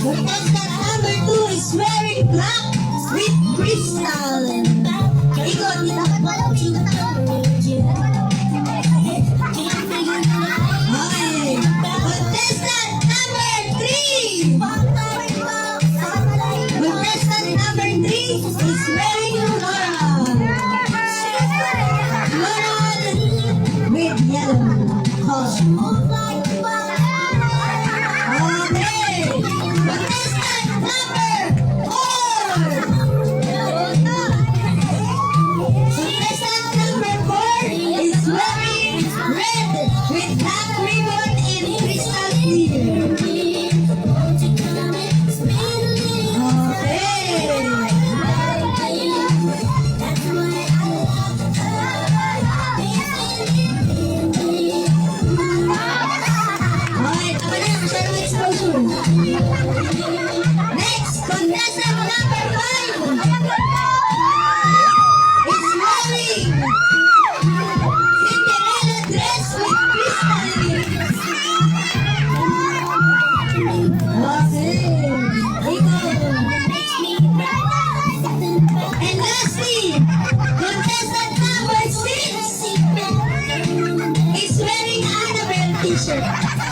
Contestant number 2 is wearing black with crystal. Ikot, dapat walang ikot ako. Okay. Contestant number 3. Contestant number 3 is wearing floral. Floral with yellow. Okay. Contestant number 4. Contestant number 4 is wearing red with black ribbon and crystal clear. Okay, tama na, masyadong exposure. Next, contestant number 5 is wearing Cinderella dress with crystal earrings. Okay, and lastly, contestant number 6 is wearing Annabelle t-shirt.